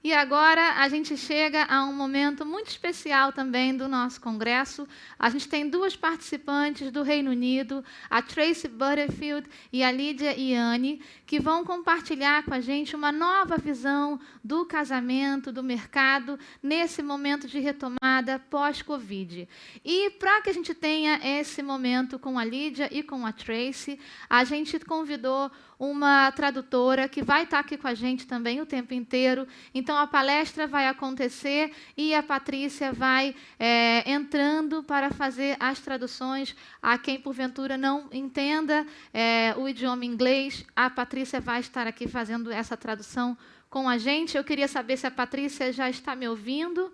E agora a gente chega a um momento muito especial também do nosso congresso. A gente tem duas participantes do Reino Unido, a Tracy Butterfield e a Lydia Yianni, que vão compartilhar com a gente uma nova visão do casamento, do mercado, nesse momento de retomada pós-Covid. E para que a gente tenha esse momento com a Lydia e com a Tracy, a gente convidou uma tradutora que vai estar aqui com a gente também o tempo inteiro. Então, a palestra vai acontecer e a Patrícia vai entrando para fazer as traduções. A quem, porventura, não entenda o idioma inglês, a Patrícia vai estar aqui fazendo essa tradução com a gente. Eu queria saber se a Patrícia já está me ouvindo.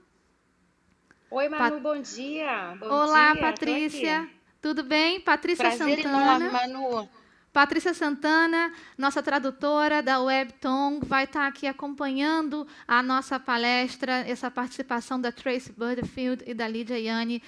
Oi, Manu, bom dia. Olá, Patrícia. Tudo bem? Patrícia Prazer Santana. enorme, Manu. Patrícia Santana, nossa tradutora da Webtongue, vai estar aqui acompanhando a nossa palestra, essa participação da Tracy Butterfield e da Lydia Yianni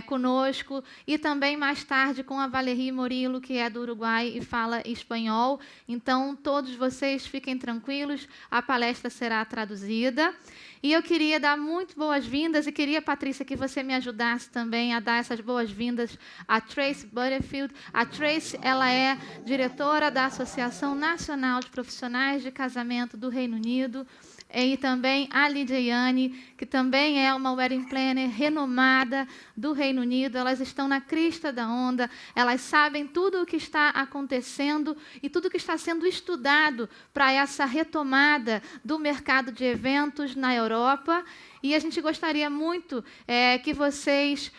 conosco, e também mais tarde com a Valerie Morillo, que é do Uruguai e fala espanhol. Então, todos vocês fiquem tranquilos, a palestra será traduzida. E eu queria dar muito boas-vindas e queria, Patrícia, que você me ajudasse também a dar essas boas-vindas a Tracy Butterfield. A Tracy, ela é diretora da Associação Nacional de Profissionais de Casamento do Reino Unido, e também a Lydia Yianni, que também é uma wedding planner renomada do Reino Unido. Elas estão na crista da onda, elas sabem tudo o que está acontecendo e tudo o que está sendo estudado para essa retomada do mercado de eventos na Europa. E a gente gostaria muito que vocês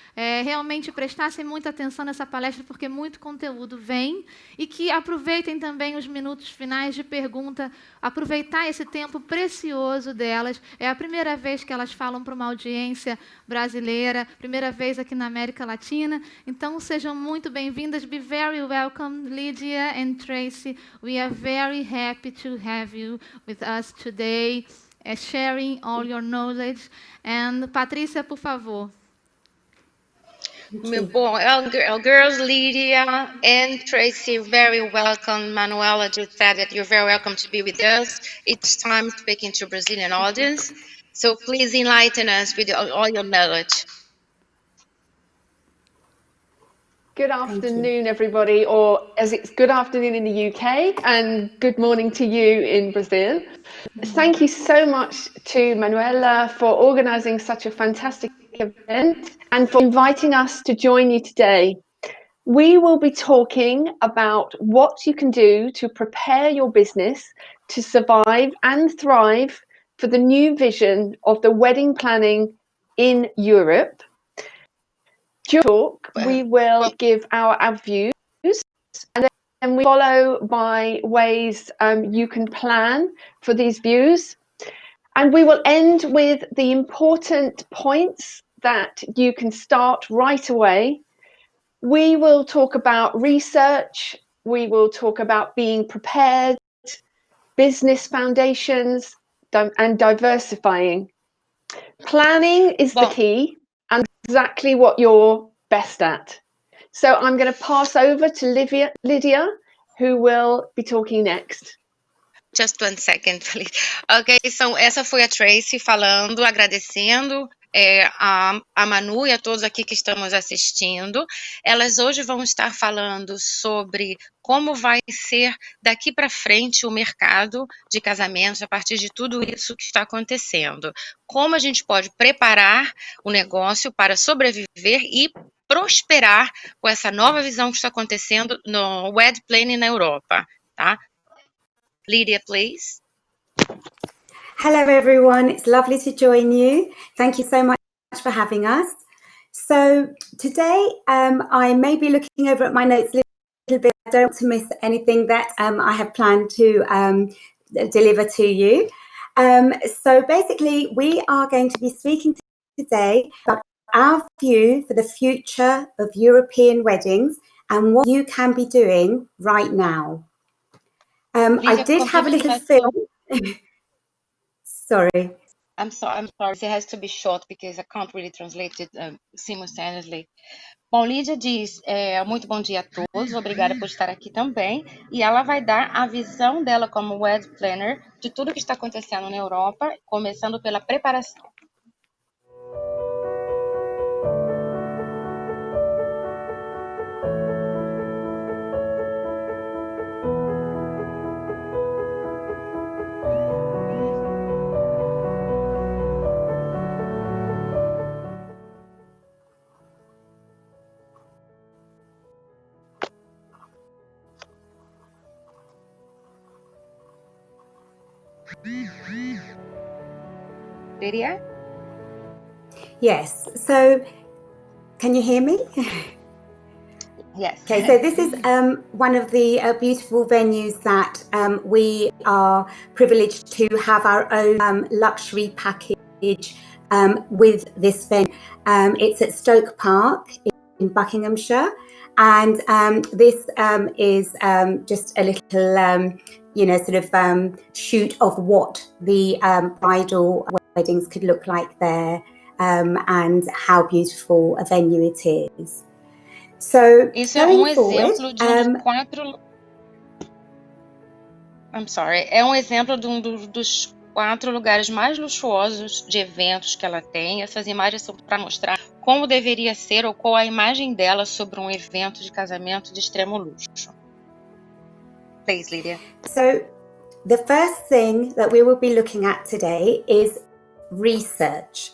realmente prestassem muita atenção nessa palestra, porque muito conteúdo vem, e que aproveitem também os minutos finais de pergunta, aproveitar esse tempo precioso delas. É a primeira vez que elas falam para uma audiência brasileira, primeira vez aqui na América Latina. Então, sejam muito bem-vindas. Be very welcome, Lydia and Tracy. We are very happy to have you with us today, sharing all your knowledge. And Patrícia, por favor. Bom, our girls, Lydia and Tracy, very welcome. Manuela just said that you're very welcome to be with us each time speaking to Brazilian audience. So please enlighten us with all your knowledge. Good afternoon, everybody, or as it's good afternoon in the UK and good morning to you in Brazil. Thank you so much to Manuela for organising such a fantastic event and for inviting us to join you today. We will be talking about what you can do to prepare your business to survive and thrive for the new vision of the wedding planning in Europe. During the talk, we will give our views, and then we follow by ways you can plan for these views. And we will end with the important points that you can start right away. We will talk about research, we will talk about being prepared, business foundations, and diversifying. Planning is the key, and exactly what you're best at. So I'm going to pass over to Lydia, who will be talking next. Just one second, please. Ok, então essa foi a Tracy falando, agradecendo a Manu e a todos aqui que estamos assistindo. Elas hoje vão estar falando sobre como vai ser daqui para frente o mercado de casamentos a partir de tudo isso que está acontecendo. Como a gente pode preparar o negócio para sobreviver e prosperar com essa nova visão que está acontecendo no wedding planning na Europa, tá? Lydia, please. Hello, everyone. It's lovely to join you. Thank you so much for having us. So today, I may be looking over at my notes a little bit. I don't want to miss anything that I have planned to deliver to you. So basically, we are going to be speaking today about our view for the future of European weddings and what you can be doing right now. I did have a little film. Sorry. I'm sorry, it has to be short because I can't really translate it simultaneously. Bom, Lídia diz, muito bom dia a todos, obrigada por estar aqui também, e ela vai dar a visão dela como wedding planner de tudo que está acontecendo na Europa, começando pela preparação. Lydia? Yes. So, can you hear me? Yes. Okay, so this is one of the beautiful venues that we are privileged to have our own luxury package with this venue. It's at Stoke Park in Buckinghamshire, and this is just a little, sort of shoot of what the bridal weddings could look like there, and how beautiful a venue it is. So, Isso é exemplo de dos 4. I'm sorry. É exemplo de dos 4 lugares mais luxuosos de eventos que ela tem. Essas imagens são para mostrar como deveria ser ou qual a imagem dela sobre um evento de casamento de extremo luxo. Please, Lydia. So, the first thing that we will be looking at today is research.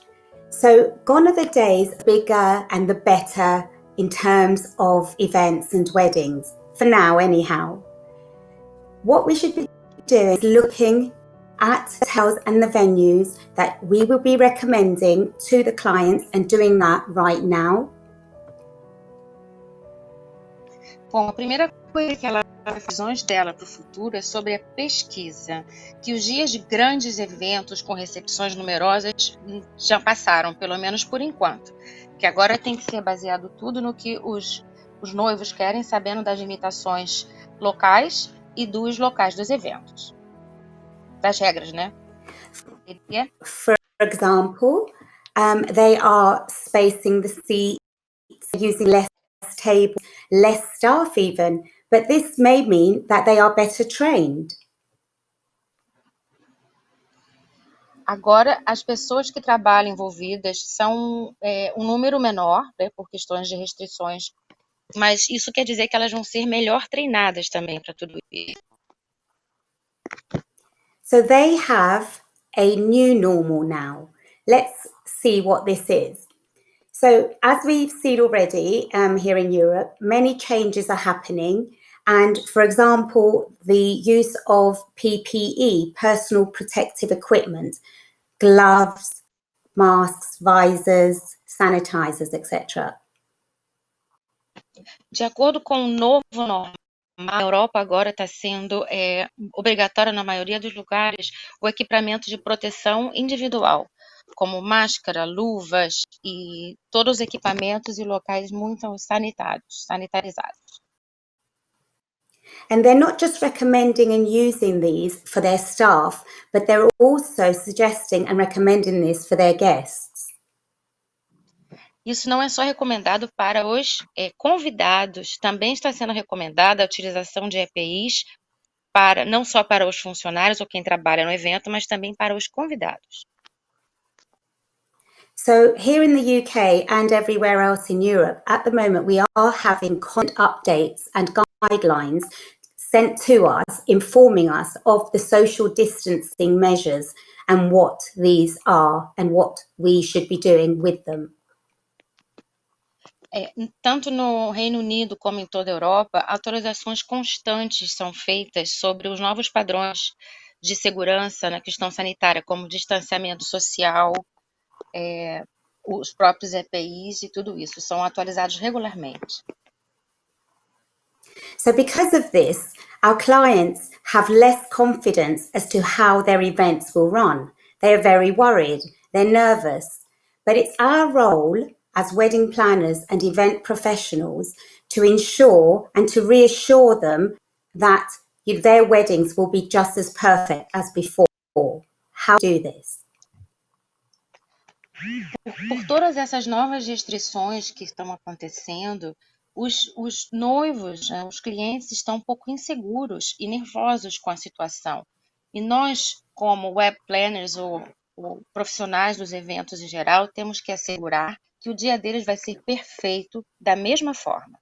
So, gone are the days bigger and the better in terms of events and weddings, for now anyhow. What we should be doing is looking at the hotels and the venues that we will be recommending to the clients and doing that right now. Bom, a primeira coisa que ela visões dela para o futuro é sobre a pesquisa, que os dias de grandes eventos com recepções numerosas já passaram, pelo menos por enquanto, que agora tem que ser baseado tudo no que os noivos querem, sabendo das limitações locais e dos locais dos eventos, das regras, né? For example, they are spacing the seats, using less tables, less staff even, but this may mean that they are better trained. Agora, as pessoas que trabalham envolvidas são um número menor, né, por questões de restrições, mas isso quer dizer que elas vão ser melhor treinadas também para tudo isso. So they have a new normal now. Let's see what this is. So as we've seen already here in Europe, many changes are happening. And for example, the use of PPE, personal protective equipment, gloves, masks, visors, sanitizers, etc. De acordo com o novo normal, a Europa agora está sendo obrigatório na maioria dos lugares o equipamento de proteção individual, como máscara, luvas e todos os equipamentos e locais muito sanitarizados. And they're not just recommending and using these for their staff, but they're also suggesting and recommending this for their guests. Isso não é só recomendado para os convidados, também está sendo recomendada a utilização de EPIs não só para os funcionários ou quem trabalha no evento, mas também para os convidados. So here in the UK and everywhere else in Europe, at the moment we are having content updates and guidelines sent to us, informing us of the social distancing measures and what these are and what we should be doing with them. Tanto no Reino Unido como em toda a Europa, atualizações constantes são feitas sobre os novos padrões de segurança na questão sanitária, como distanciamento social, os próprios EPIs e tudo isso, são atualizados regularmente. So because of this, our clients have less confidence as to how their events will run. They are very worried, they're nervous, but it's our role as wedding planners and event professionals to ensure and to reassure them that their weddings will be just as perfect as before. How to do this? Por todas essas novas restrições que estão acontecendo, os noivos, os clientes estão um pouco inseguros e nervosos com a situação. E nós, como web planners ou profissionais dos eventos em geral, temos que assegurar que o dia deles vai ser perfeito da mesma forma.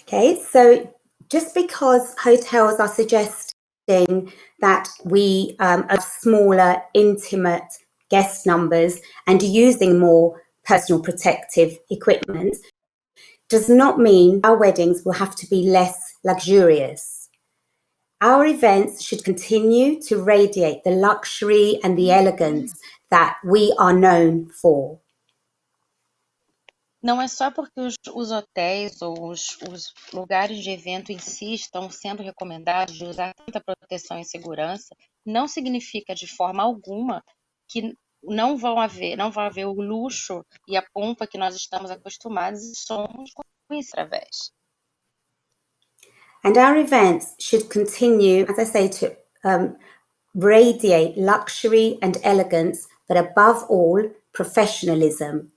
Okay, so just because hotels are suggesting that we have smaller, intimate guest numbers and using more personal protective equipment does not mean our weddings will have to be less luxurious. Our events should continue to radiate the luxury and the elegance that we are known for. Não é só porque os hotéis ou os lugares de evento em si estão sendo recomendados de usar tanta proteção e segurança, não significa de forma alguma que não vai haver o luxo e a pompa que nós estamos acostumados e somos conhecidos através. And our events should continue, as I say, to radiate luxury and elegance, but above all, professionalism.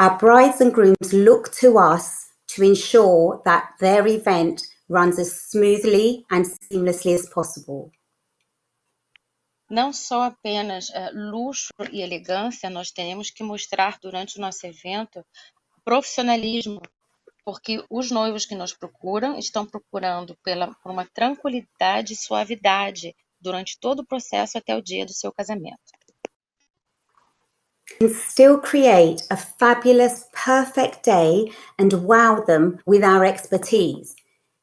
Our brides and grooms look to us to ensure that their event runs as smoothly and seamlessly as possible. Não só apenas luxo e elegância, nós temos que mostrar durante o nosso evento profissionalismo, porque os noivos que nos procuram estão procurando por uma tranquilidade e suavidade durante todo o processo até o dia do seu casamento. And still create a fabulous, perfect day and wow them with our expertise.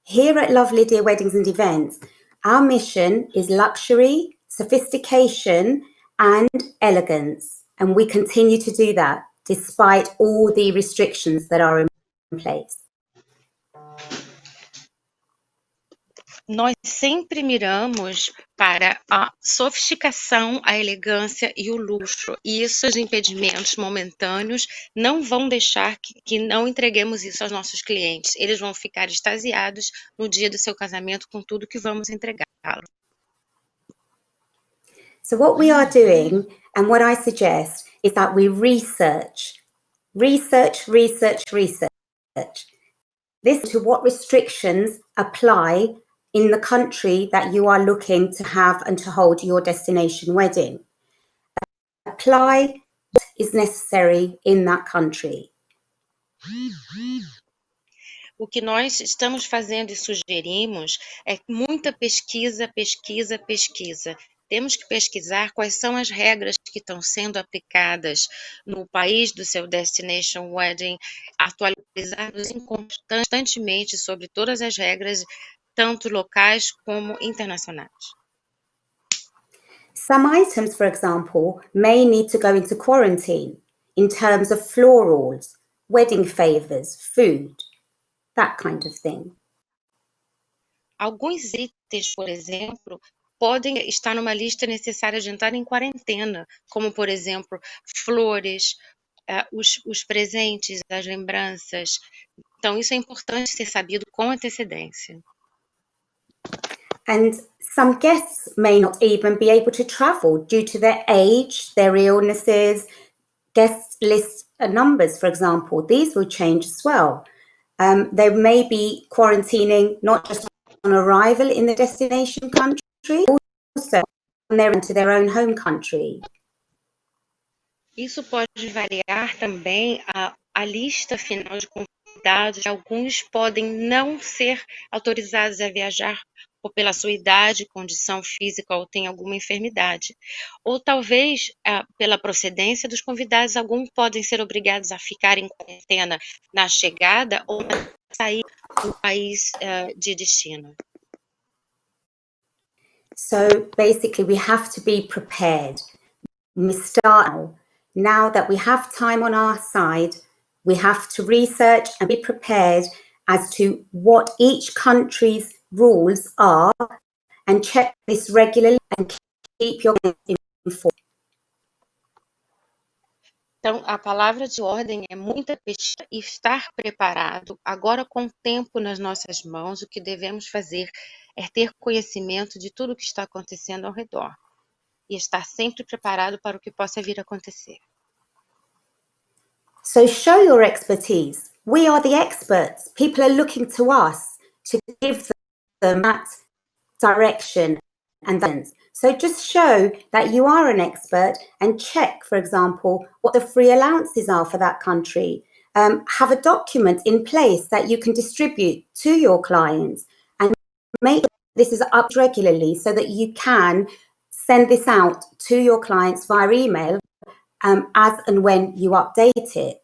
Here at Love Lydia Weddings and Events, our mission is luxury, sophistication, and elegance. And we continue to do that despite all the restrictions that are in place. Nós sempre miramos para a sofisticação, a elegância e o luxo. E esses impedimentos momentâneos não vão deixar que não entreguemos isso aos nossos clientes. Eles vão ficar extasiados no dia do seu casamento com tudo que vamos entregá-los. So what we are doing, and what I suggest, is that we research. This to what restrictions apply in the country that you are looking to have and to hold your destination wedding. Apply what is necessary in that country. O que nós estamos fazendo e sugerimos é muita pesquisa. Temos que pesquisar quais são as regras que estão sendo aplicadas no país do seu destination wedding, atualizar-nos constantemente sobre todas as regras, tanto locais como internacionais. Some items, for example, may need to go into quarantine in terms of florals, wedding favors, food, that kind of thing. Alguns itens, por exemplo, podem estar numa lista necessária de entrar em quarentena, como, por exemplo, flores, os presentes, as lembranças. Então, isso é importante ser sabido com antecedência. And some guests may not even be able to travel due to their age, their illnesses, guest list numbers, for example. These will change as well. They may be quarantining not just on arrival in the destination country, also when they're into their own home country. Isso pode variar também a lista final de convidados. Alguns podem não ser autorizados a viajar ou pela sua idade, condição física ou tem alguma enfermidade. Ou talvez pela procedência dos convidados, alguns podem ser obrigados a ficar em quarentena na chegada ou na saída do país de destino. So basically we have to be prepared. We start now that we have time on our side, we have to research and be prepared as to what each country's rules are and check this regularly and keep your informed. Então, a palavra de ordem é muita pesquisa e estar preparado. Agora, com o tempo nas nossas mãos, o que devemos fazer é ter conhecimento de tudo o que está acontecendo ao redor. e estar sempre preparado para o que possa vir a acontecer. So show your expertise. We are the experts. People are looking to us to give them that direction and guidance. So just show that you are an expert and check, for example, what the free allowances are for that country. Have a document in place that you can distribute to your clients and make sure this is up regularly so that you can send this out to your clients via email as and when you update it.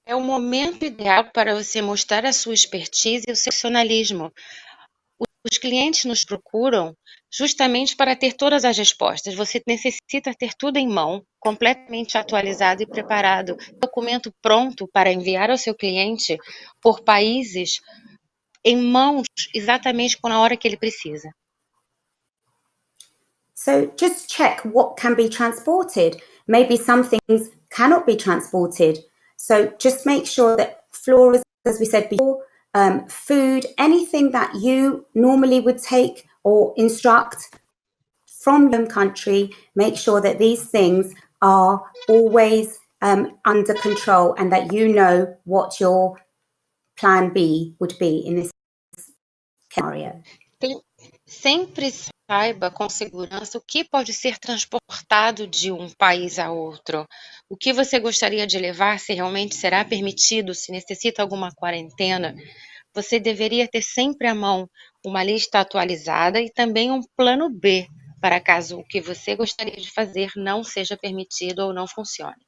É o momento ideal para você mostrar a sua expertise e o seu profissionalismo. Os clientes nos procuram justamente para ter todas as respostas. Você necessita ter tudo em mão, completamente atualizado e preparado. Documento pronto para enviar ao seu cliente por países em mãos exatamente na hora que ele precisa. So just check what can be transported. Maybe some things cannot be transported. So just make sure that florals, as we said before, food, anything that you normally would take or instruct from your country, make sure that these things are always under control and that you know what your plan B would be in this scenario. Sempre saiba com segurança o que pode ser transportado de um país a outro. O que você gostaria de levar, se realmente será permitido, se necessita alguma quarentena. Você deveria ter sempre à mão uma lista atualizada e também um plano B, para caso o que você gostaria de fazer não seja permitido ou não funcione.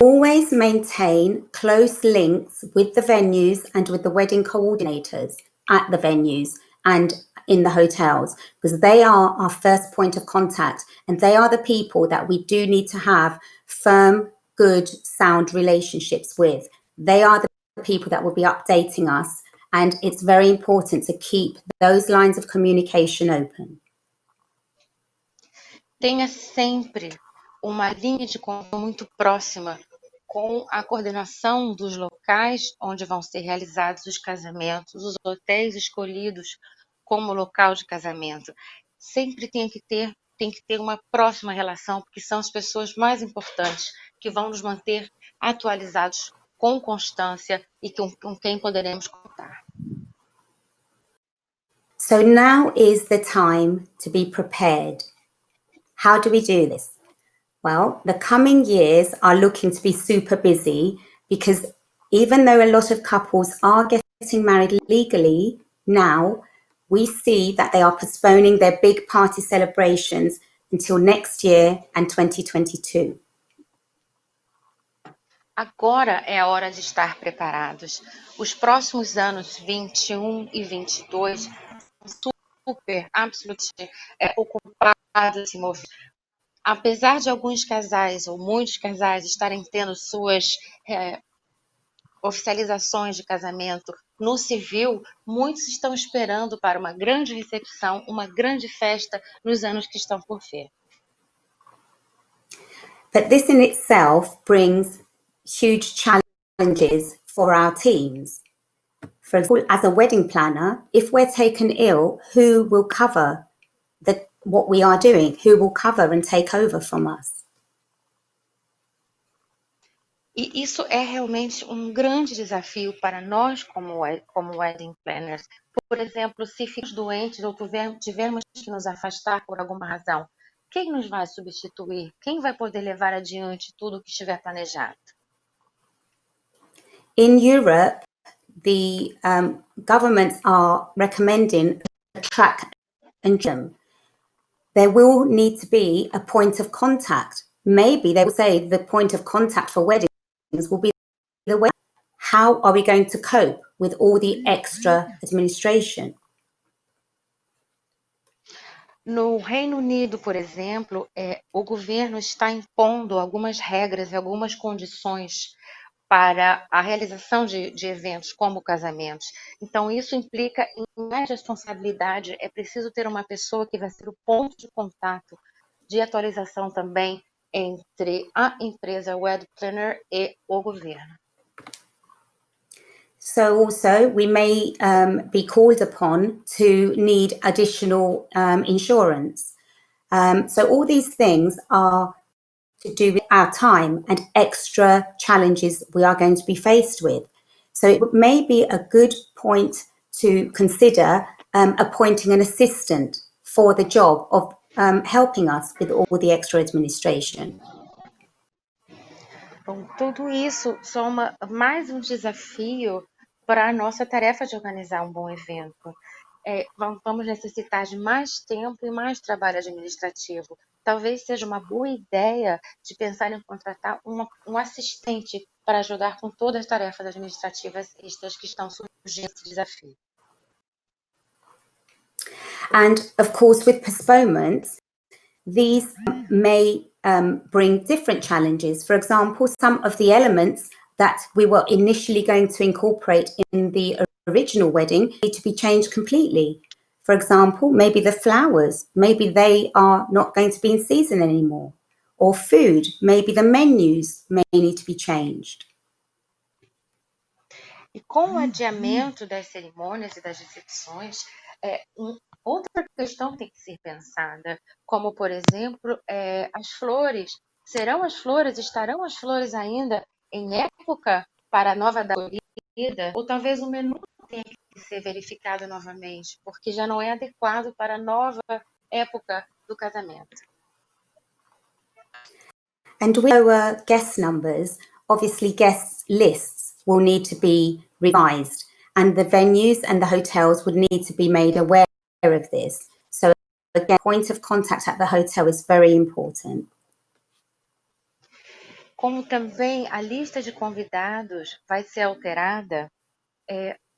Always maintain close links with the venues and with the wedding coordinators at the venues and in the hotels, because they are our first point of contact and they are the people that we do need to have firm, good, sound relationships with. They are the people that will be updating us, and it's very important to keep those lines of communication open. Tenha sempre uma linha de contato muito próxima com a coordenação dos locais onde vão ser realizados os casamentos, os hotéis escolhidos como local de casamento. Sempre tem que ter uma próxima relação, porque são as pessoas mais importantes que vão nos manter atualizados com constância e com quem poderemos contar. So now is the time to be prepared. How do we do this? Well, the coming years are looking to be super busy because even though a lot of couples are getting married legally now, we see that they are postponing their big party celebrations until next year and 2022. Agora é a hora de estar preparados. Os próximos anos 21 e 22 são super, absolutamente ocupados e movidos. Apesar de alguns casais, ou muitos casais, estarem tendo suas oficializações de casamento no civil, muitos estão esperando para uma grande recepção, uma grande festa nos anos que estão por vir. But this in itself brings huge challenges for our teams. For example, as a wedding planner, if we're taken ill, who will cover what we are doing? Who will cover and take over from us? E isso é realmente um grande desafio para nós como wedding planners. Por exemplo, se ficamos doentes ou tivermos que nos afastar por alguma razão, quem nos vai substituir? Quem vai poder levar adiante tudo o que estiver planejado? In Europe, the governments are recommending a track and jump. There will need to be a point of contact. Maybe they will say the point of contact for weddings will be the wedding. How are we going to cope with all the extra administration? No Reino Unido, por exemplo, o governo está impondo algumas regras e algumas condições para a realização de eventos como casamentos. Então, isso implica em mais responsabilidade. É preciso ter uma pessoa que vai ser o ponto de contato, de atualização também entre a empresa Wedding Planner e o governo. So also we may be called upon to need additional insurance. So all these things are to do with our time and extra challenges we are going to be faced with. So it may be a good point to consider appointing an assistant for the job of helping us with all the extra administration. Bom, tudo isso soma mais um desafio para a nossa tarefa de organizar um bom evento. Vamos necessitar de mais tempo e mais trabalho administrativo. Talvez seja uma boa ideia de pensar em contratar um assistente para ajudar com todas as tarefas administrativas extras que estão surgindo esse desafio. And of course, with postponements, these may bring different challenges. For example, some of the elements that we were initially going to incorporate in the original wedding need to be changed completely. For example, maybe the flowers, maybe they are not going to be in season anymore. Or food, maybe the menus may need to be changed. E com o adiamento das cerimônias e das recepções, outra questão tem que ser pensada, como, por exemplo, as flores. Estarão as flores ainda em época para a nova data escolhida? Ou talvez o menu tenha que ser verificado novamente, porque já não é adequado para a nova época do casamento. And with lower guest numbers, obviously guest lists will need to be revised, and the venues and the hotels would need to be made aware of this. So again, point of contact at the hotel is very important. Como também a lista de convidados vai ser alterada,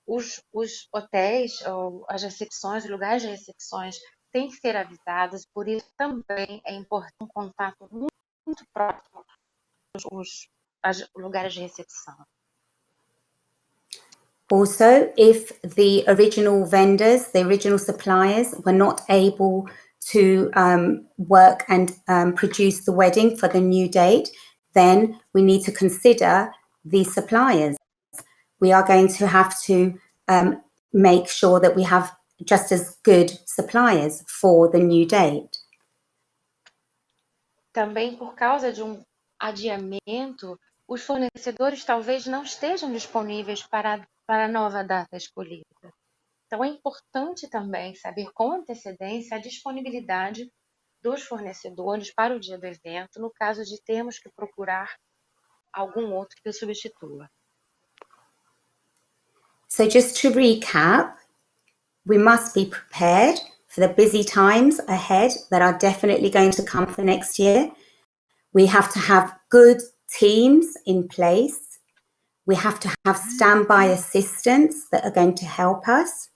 os hotéis, ou as recepções, os lugares de recepções têm que ser avisados, por isso também é importante um contato muito próximo com os lugares de recepção. Also, if the original vendors, the original suppliers were not able to work and produce the wedding for the new date, then we need to consider the suppliers. We are going to have to make sure that we have just as good suppliers for the new date. Também por causa de um adiamento, os fornecedores talvez não estejam disponíveis para a nova data escolhida. Então é importante também saber com antecedência a disponibilidade dos fornecedores para o dia do evento, no caso de termos que procurar algum outro que substitua. So just to recap, we must be prepared for the busy times ahead that are definitely going to come for next year. We have to have good teams in place. We have to have standby assistants that are going to help us.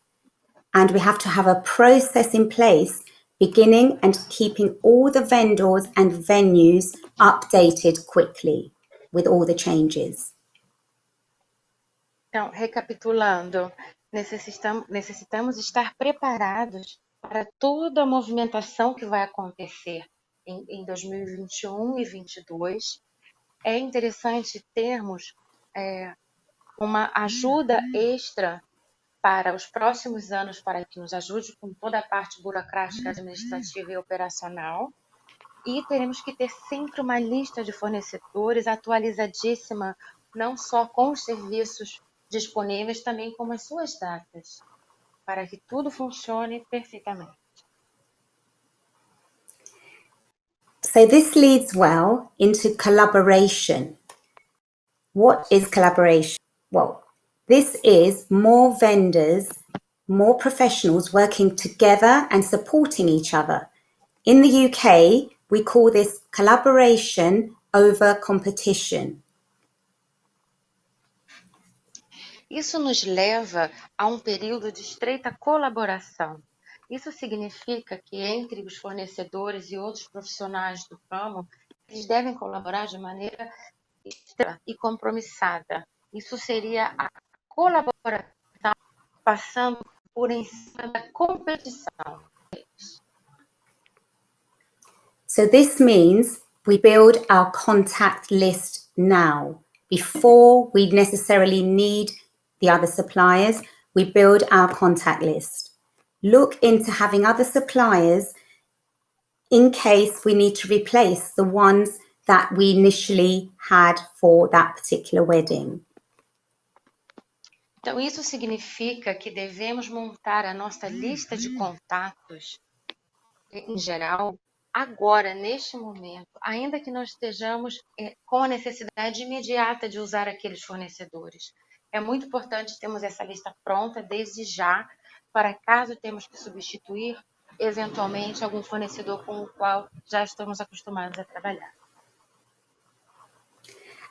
And we have to have a process in place, beginning and keeping all the vendors and venues updated quickly with all the changes. Então, recapitulando, necessitamos estar preparados para toda a movimentação que vai acontecer em 2021 e 2022. É interessante termos uma ajuda extra para os próximos anos, para que nos ajude com toda a parte burocrática, administrativa e operacional. E teremos que ter sempre uma lista de fornecedores atualizadíssima, não só com os serviços disponíveis, também com as suas datas, para que tudo funcione perfeitamente. So this leads well into collaboration. What is collaboration? Well, this is more vendors, more professionals working together and supporting each other. In the UK, we call this collaboration over competition. Isso nos leva a um período de estreita colaboração. Isso significa que entre os fornecedores e outros profissionais do ramo, eles devem colaborar de maneira extra e compromissada. Isso seria a colaboração passando por em cima da competição. So this means we build our contact list now, before we necessarily need the other suppliers, we build our contact list. Look into having other suppliers in case we need to replace the ones that we initially had for that particular wedding. Então, isso significa que devemos montar a nossa lista de contatos, em geral, agora, neste momento, ainda que nós estejamos com a necessidade imediata de usar aqueles fornecedores. É muito importante termos essa lista pronta desde já, para caso temos que substituir, eventualmente, algum fornecedor com o qual já estamos acostumados a trabalhar.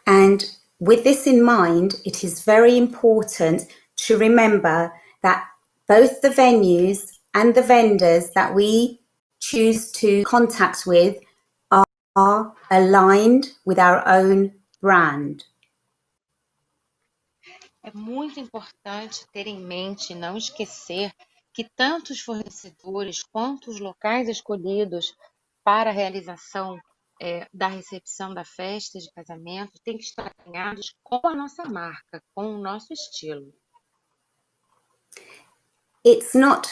And with this in mind, it is very important to remember that both the venues and the vendors that we choose to contact with are aligned with our own brand. É muito importante ter em mente e não esquecer que tanto os fornecedores quanto os locais escolhidos para a realização da recepção da festa de casamento têm que estar alinhados com a nossa marca, com o nosso estilo. It's not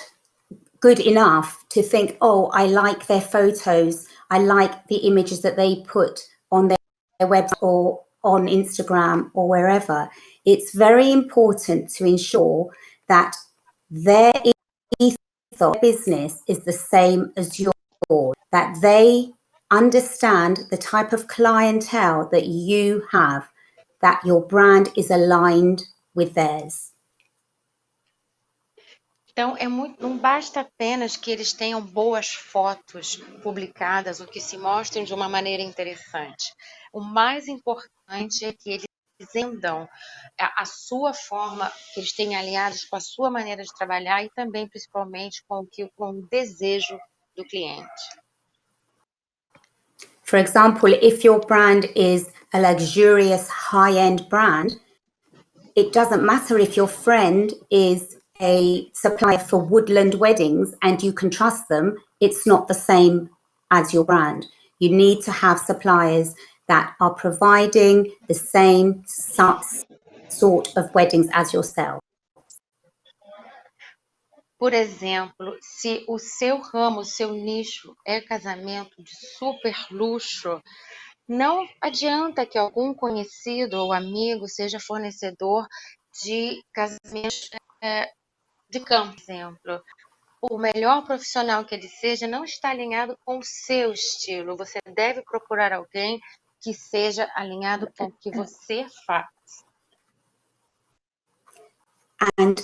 good enough to think, oh, I like their photos, I like the images that they put on their website or on Instagram or wherever. It's very important to ensure that their business is the same as yours, that they understand the type of clientele that you have, that your brand is aligned with theirs. Então, não basta apenas que eles tenham boas fotos publicadas ou que se mostrem de uma maneira interessante. O mais importante é que eles entendam a sua forma, que eles tenham alinhados com a sua maneira de trabalhar e também, principalmente, com o desejo do cliente. For example, if your brand is a luxurious high-end brand, it doesn't matter if your friend is a supplier for woodland weddings and you can trust them, it's not the same as your brand. You need to have suppliers that are providing the same sort of weddings as yourself. Por exemplo, se o seu ramo, o seu nicho é casamento de super luxo, não adianta que algum conhecido ou amigo seja fornecedor de casamentos de campo, por exemplo. O melhor profissional que ele seja não está alinhado com o seu estilo. Você deve procurar alguém que seja alinhado com o que você faz. And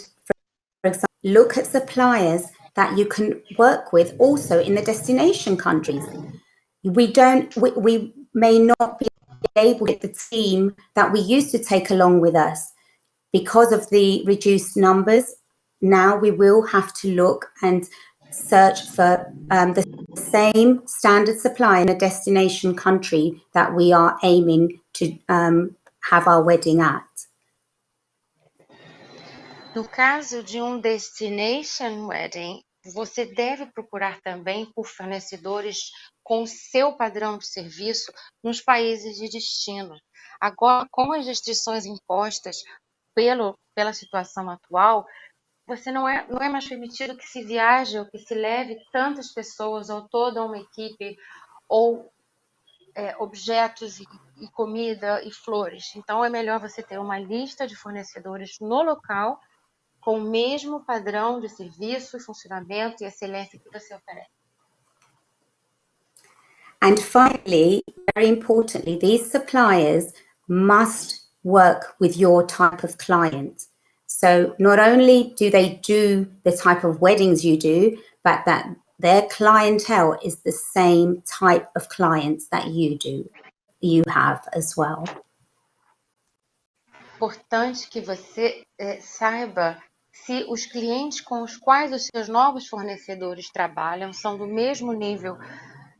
for example, look at suppliers that you can work with also in the destination countries. We may not be able to get the team that we used to take along with us because of the reduced numbers. Now we will have to look and search for the same standard supply in a destination country that we are aiming to have our wedding at. No caso de um destination wedding, você deve procurar também por fornecedores com o seu padrão de serviço nos países de destino. Agora, com as restrições impostas pela situação atual, não é mais permitido que se viaje ou que se leve tantas pessoas ou toda uma equipe ou objetos e comida e flores. Então, é melhor você ter uma lista de fornecedores no local com o mesmo padrão de serviço, funcionamento e excelência que você oferece. And finally, very importantly, these suppliers must work with your type of client. So not only do they do the type of weddings you do, but that their clientele is the same type of clients that you have as well. Importante que você saiba se os clientes com os quais os seus novos fornecedores trabalham são do mesmo nível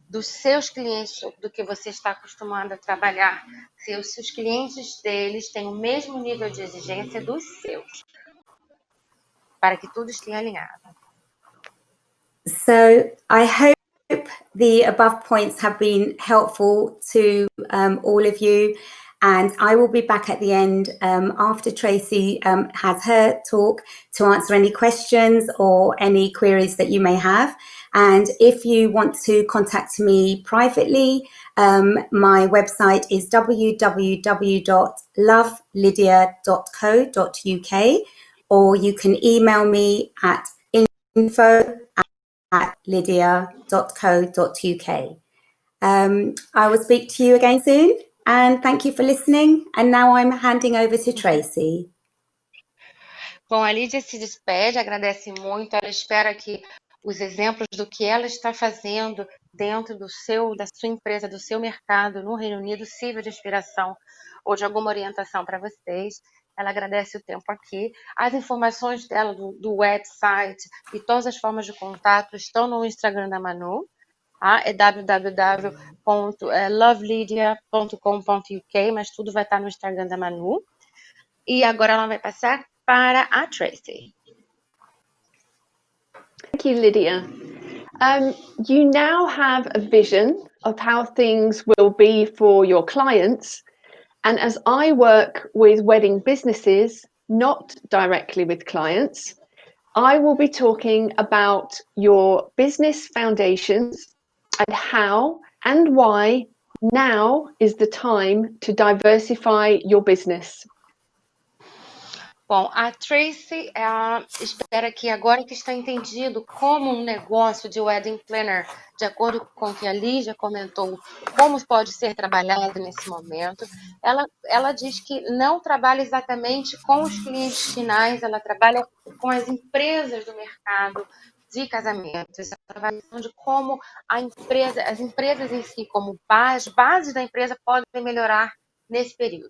dos seus clientes do que você está acostumado a trabalhar, se os clientes deles têm o mesmo nível de exigência dos seus, para que tudo esteja alinhado. So I hope the above points have been helpful to all of you, And I will be back at the end after Tracy has her talk to answer any questions or any queries that you may have. And if you want to contact me privately, my website is www.lovelydia.co.uk, or you can email me at info@lydia.co.uk. I will speak to you again soon, and thank you for listening. And now I'm handing over to Tracy. Bom, a Lydia se despede, agradece muito, ela espera que os exemplos do que ela está fazendo dentro da sua empresa, do seu mercado no Reino Unido, sirva de inspiração ou de alguma orientação para vocês. Ela agradece o tempo aqui. As informações dela, do website e todas as formas de contato estão no Instagram da Manu. É www.lovelydia.com.uk, mas tudo vai estar no Instagram da Manu. E agora ela vai passar para a Tracy. Thank you, Lydia. You now have a vision of how things will be for your clients. And as I work with wedding businesses, not directly with clients, I will be talking about your business foundations and how and why now is the time to diversify your business. Bom, a Tracy espera que agora que está entendido como um negócio de wedding planner, de acordo com o que a Lídia comentou, como pode ser trabalhado nesse momento, ela diz que não trabalha exatamente com os clientes finais, ela trabalha com as empresas do mercado de casamentos, essa avaliação de como as empresas em si, como as bases da empresa podem melhorar nesse período.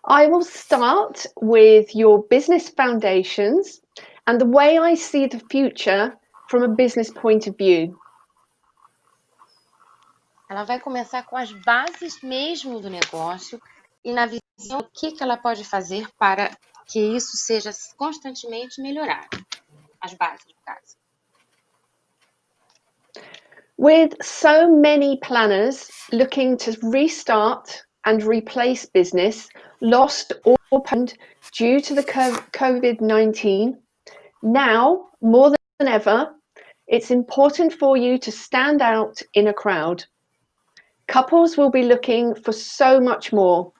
I will start with your business foundations and the way I see the future from a business point of view. Ela vai começar com as bases mesmo do negócio e na visão do que ela pode fazer para que isso seja constantemente melhorado. As bases do caso. With so many planners looking to restart and replace business lost or postponed due to the COVID-19, now more than ever, it's important for you to stand out in a crowd. Couples will be looking for so much more,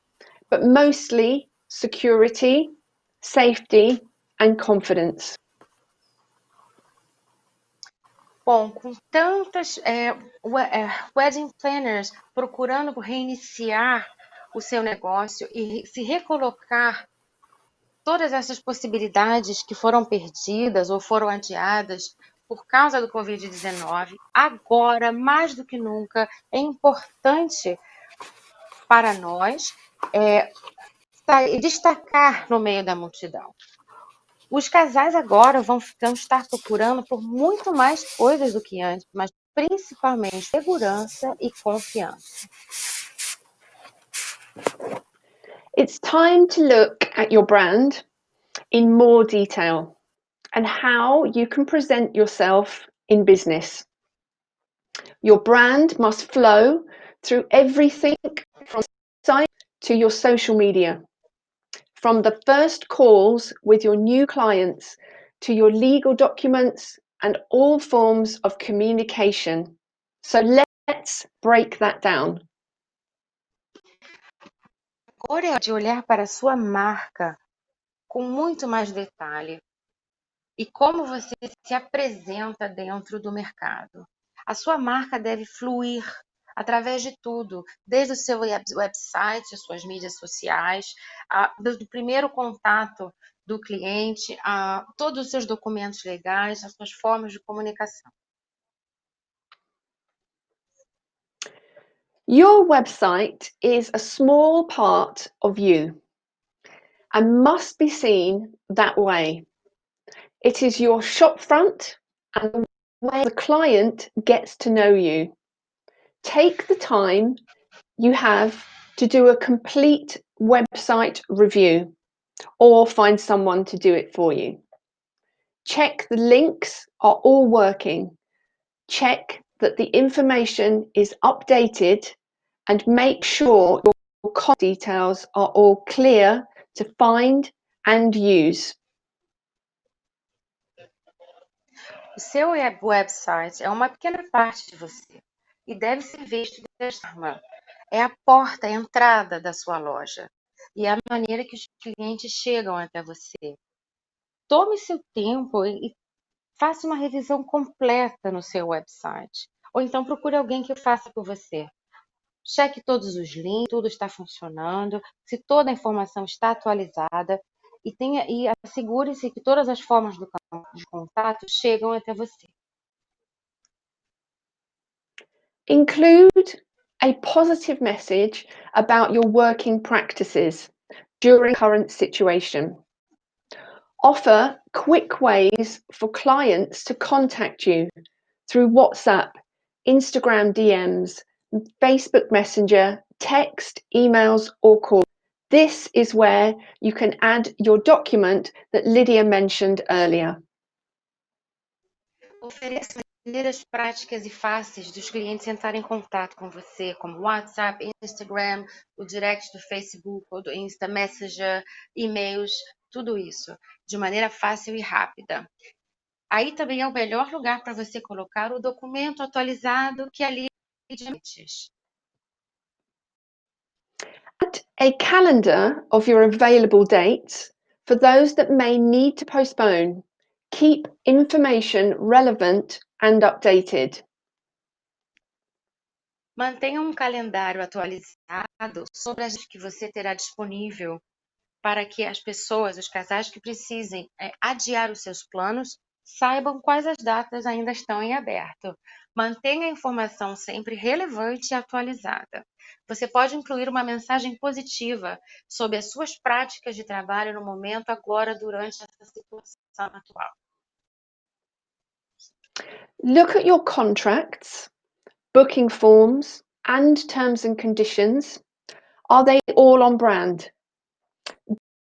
but mostly security, safety, and confidence. Bom, com tantas wedding planners procurando reiniciar o seu negócio e se recolocar todas essas possibilidades que foram perdidas ou foram adiadas por causa do Covid-19, agora, mais do que nunca, é importante para nós destacar no meio da multidão. Os casais agora vão estar procurando por muito mais coisas do que antes, mas principalmente segurança e confiança. It's time to look at your brand in more detail and how you can present yourself in business. Your brand must flow through everything from site to your social media, from the first calls with your new clients to your legal documents and all forms of communication. So let's break that down. Agora é hora de olhar para a sua marca com muito mais detalhe e como você se apresenta dentro do mercado. A sua marca deve fluir através de tudo, desde o seu website, as suas mídias sociais, do primeiro contato do cliente, a todos os seus documentos legais, as suas formas de comunicação. Your website is a small part of you and must be seen that way. It is your shopfront and the way the client gets to know you. Take the time you have to do a complete website review or find someone to do it for you. Check the links are all working. Check that the information is updated and make sure your contact details are all clear to find and use. O seu website é uma pequena parte de você e deve ser visto desta forma. É a porta, a entrada da sua loja e é a maneira que os clientes chegam até você. Tome seu tempo e faça uma revisão completa no seu website. Ou então procure alguém que faça por você. Cheque todos os links, tudo está funcionando, se toda a informação está atualizada e assegure-se que todas as formas de contato chegam até você. Include a positive message about your working practices during the current situation. Offer quick ways for clients to contact you through WhatsApp, Instagram DMs, Facebook Messenger, text, emails, or calls. This is where you can add your document that Lydia mentioned earlier. Ofereça maneiras práticas e fáceis dos clientes entrarem em contato com você, como WhatsApp, Instagram, o direct do Facebook ou do Insta Messenger, e-mails, tudo isso, de maneira fácil e rápida. Aí também é o melhor lugar para você colocar o documento atualizado que ali antes. Add a calendar of your available dates for those that may need to postpone. Keep information relevant and updated. Mantenha um calendário atualizado sobre as que você terá disponível para que as pessoas, os casais que precisem adiar os seus planos, saibam quais as datas ainda estão em aberto. Mantenha a informação sempre relevante e atualizada. Você pode incluir uma mensagem positiva sobre as suas práticas de trabalho no momento agora, durante essa situação atual. Look at your contracts, booking forms, and terms and conditions. Are they all on brand?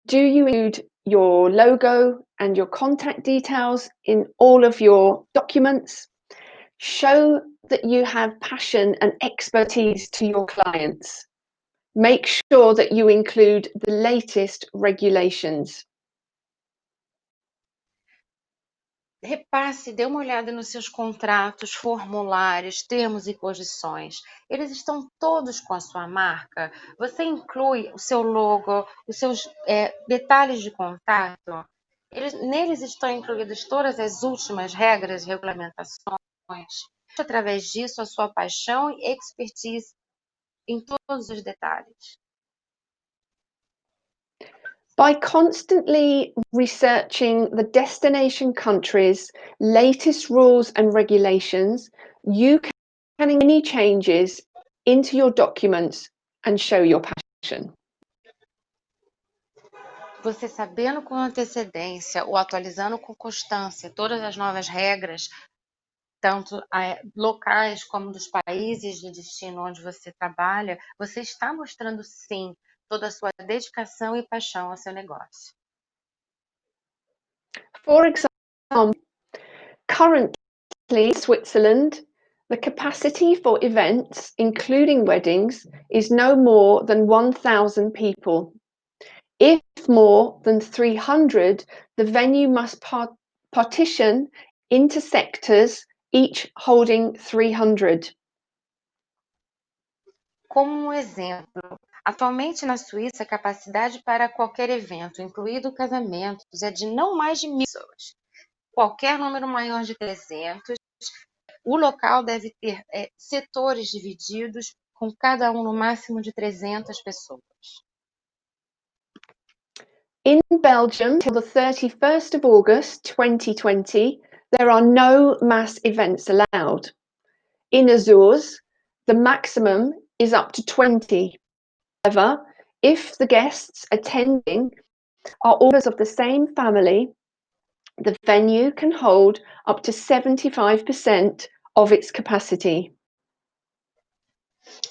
Do you include your logo and your contact details in all of your documents? Show that you have passion and expertise to your clients. Make sure that you include the latest regulations. Repasse, dê uma olhada nos seus contratos, formulários, termos e condições. Eles estão todos com a sua marca? Você inclui o seu logo, os seus detalhes de contato? Neles estão incluídas todas as últimas regras e regulamentações. Através disso, a sua paixão e expertise em todos os detalhes. By constantly researching the destination country's latest rules and regulations, you can make any changes into your documents and show your passion. Você sabendo com antecedência ou atualizando com constância todas as novas regras, tanto locais como dos países de destino onde você trabalha, você está mostrando sim toda a sua dedicação e paixão ao seu negócio. For example, currently in Switzerland, the capacity for events, including weddings, is no more than 1,000 people. If more than 300, the venue must partition into sectors, each holding 300. Como um exemplo, atualmente na Suíça, a capacidade para qualquer evento, incluído casamentos, é de não mais de 1.000 pessoas. Qualquer número maior de 300, o local deve ter setores divididos, com cada um no máximo de 300 pessoas. In Belgium, till the 31st of August 2020, there are no mass events allowed. In Azores, the maximum is up to 20. However, if the guests attending are all members of the same family, the venue can hold up to 75% of its capacity.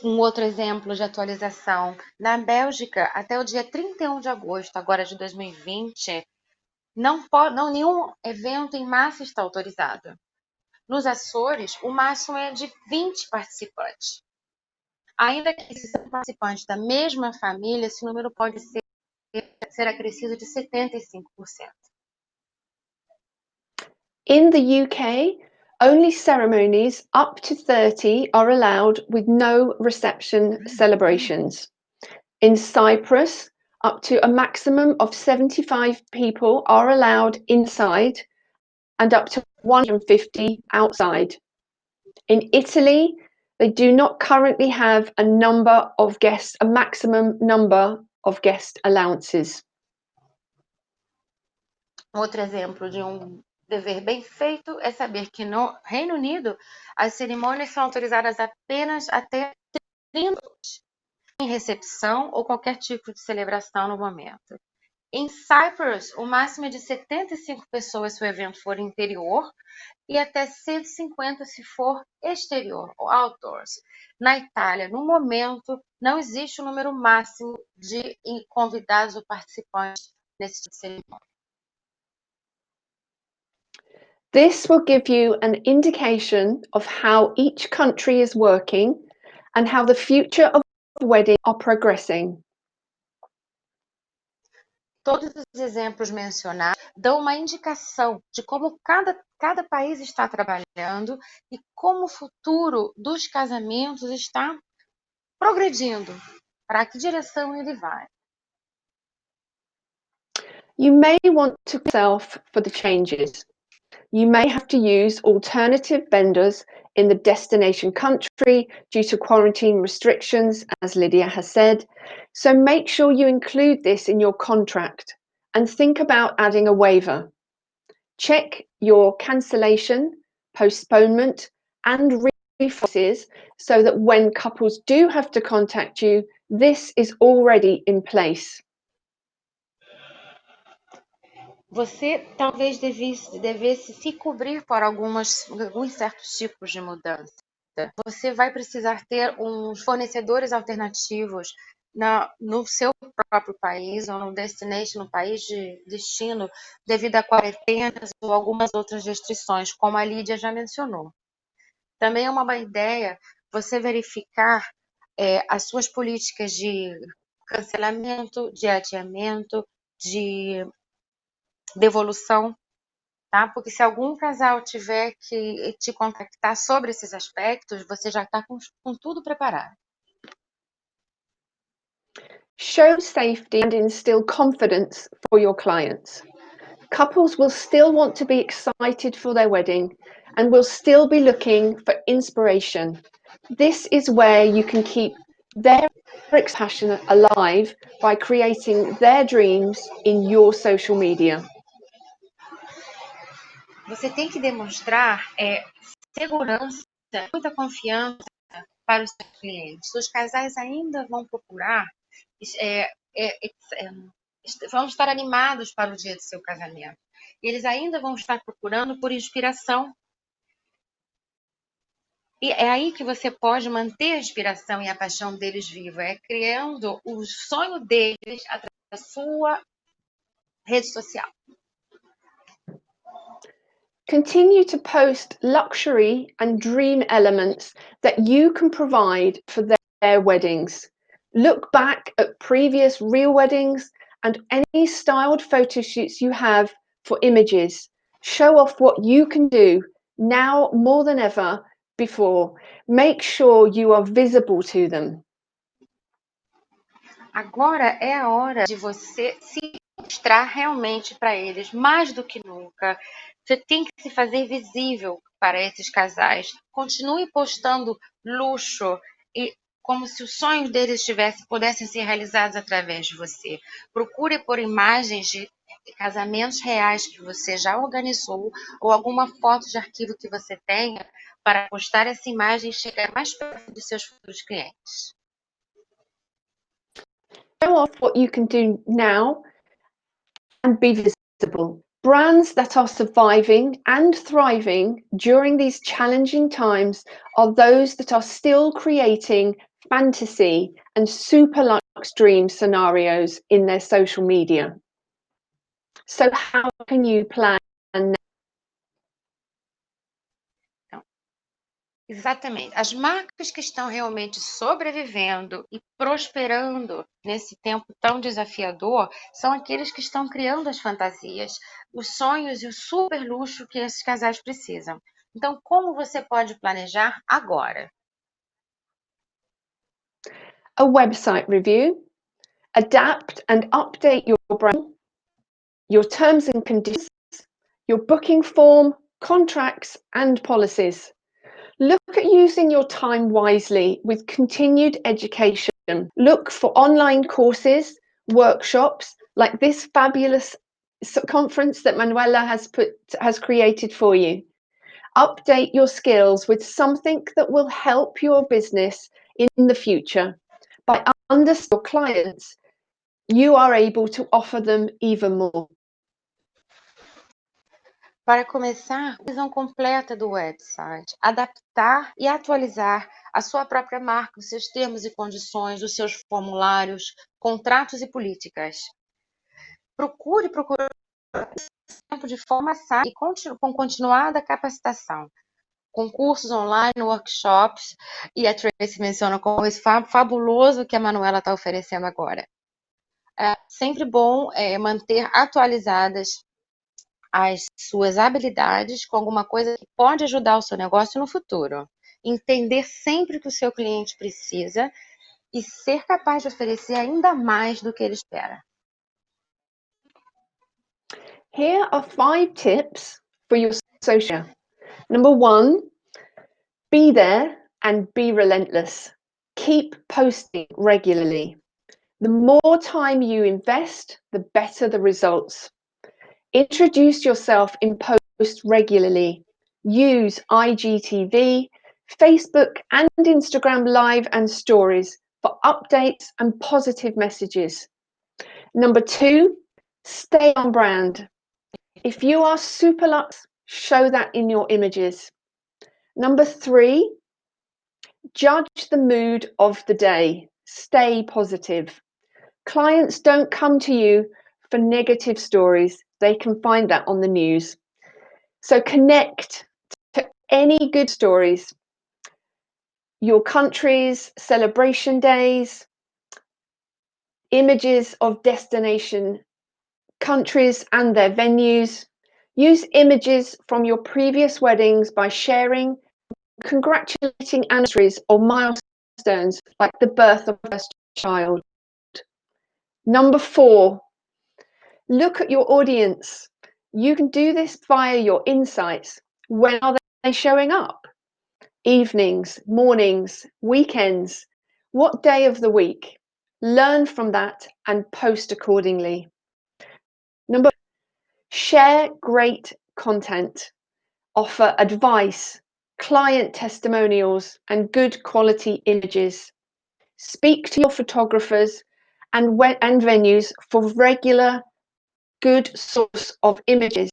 Um outro exemplo de atualização. Na Bélgica, até o dia 31 de agosto agora de 2020, nenhum evento em massa está autorizado. Nos Açores, o máximo é de 20 participantes. Ainda que sejam participantes da mesma família, esse número pode ser acrescido de 75%. In the UK, only ceremonies up to 30 are allowed with no reception celebrations. In Cyprus, up to a maximum of 75 people are allowed inside and up to 150 outside. In Italy, they do not currently have a maximum number of guest allowances. Outro exemplo de dever bem feito é saber que no Reino Unido as cerimônias são autorizadas apenas até 30 em recepção ou qualquer tipo de celebração no momento. Em Cyprus, o máximo é de 75 pessoas se o evento for interior e até 150 se for exterior, ou outdoors. Na Itália, no momento, não existe um número máximo de convidados ou participantes nesse tipo de cerimônia. This will give you an indication of how each country is working and how the future of weddings are progressing. Todos os exemplos mencionados dão uma indicação de como cada país está trabalhando e como o futuro dos casamentos está progredindo, para que direção ele vai. You may want to yourself for the changes. You may have to use alternative vendors in the destination country due to quarantine restrictions, as Lydia has said. So make sure you include this in your contract and think about adding a waiver. Check your cancellation, postponement, and refunds so that when couples do have to contact you, this is already in place. Você talvez devesse se cobrir por alguns certos tipos de mudança. Você vai precisar ter uns fornecedores alternativos no seu próprio país ou no destination, no país de destino, devido a quarentenas ou algumas outras restrições, como a Lydia já mencionou. Também é uma boa ideia você verificar as suas políticas de cancelamento, de adiamento, de devolução, tá? Porque se algum casal tiver que te contactar sobre esses aspectos, você já está com tudo preparado. Show safety and instill confidence for your clients. Couples will still want to be excited for their wedding and will still be looking for inspiration. This is where you can keep their passion alive by creating their dreams in your social media. Você tem que demonstrar segurança, muita confiança para os seus clientes. Os casais ainda vão procurar, vão estar animados para o dia do seu casamento. E eles ainda vão estar procurando por inspiração. E é aí que você pode manter a inspiração e a paixão deles viva, criando o sonho deles através da sua rede social. Continue to post luxury and dream elements that you can provide for their weddings. Look back at previous real weddings and any styled photo shoots you have for images. Show off what you can do now more than ever before. Make sure you are visible to them. Agora é a hora de você se mostrar realmente para eles, mais do que nunca. Você tem que se fazer visível para esses casais. Continue postando luxo e como se os sonhos deles pudessem ser realizados através de você. Procure por imagens de casamentos reais que você já organizou ou alguma foto de arquivo que você tenha para postar essa imagem e chegar mais perto dos seus futuros clientes. Show off what you can do now and be visible. Brands that are surviving and thriving during these challenging times are those that are still creating fantasy and super luxe dream scenarios in their social media. So how can you plan Exatamente. As marcas que estão realmente sobrevivendo e prosperando nesse tempo tão desafiador são aqueles que estão criando as fantasias, os sonhos e o super luxo que esses casais precisam. Então, como você pode planejar agora? A website review, adapt and update your brand, your terms and conditions, your booking form, contracts and policies. Look at using your time wisely with continued education. Look for online courses, workshops like this fabulous conference that Manuela has created for you. Update your skills with something that will help your business in the future. By understanding your clients, you are able to offer them even more. Para começar, a visão completa do website, adaptar e atualizar a sua própria marca, os seus termos e condições, os seus formulários, contratos e políticas. Procure tempo de formação e com continuada capacitação, concursos online, workshops, e a Tracy menciona como esse fabuloso que a Manuela está oferecendo agora. É sempre bom manter atualizadas as suas habilidades com alguma coisa que pode ajudar o seu negócio no futuro. Entender sempre o que o seu cliente precisa e ser capaz de oferecer ainda mais do que ele espera. Here are 5 tips for your social. Number 1, be there and be relentless. Keep posting regularly. The more time you invest, the better the results. Introduce yourself in posts regularly. Use IGTV, Facebook and Instagram Live and Stories for updates and positive messages. Number 2, stay on brand. If you are super luxe, show that in your images. Number 3, judge the mood of the day. Stay positive. Clients don't come to you for negative stories. They can find that on the news. So connect to any good stories. Your country's celebration days, images of destination countries and their venues. Use images from your previous weddings by sharing, congratulating anniversaries or milestones like the birth of a first child. Number 4, look at your audience. You can do this via your insights. When are they showing up? Evenings, mornings, weekends. What day of the week? Learn from that and post accordingly. Number 5, share great content. Offer advice, client testimonials, and good quality images. Speak to your photographers and venues for regular, good source of images.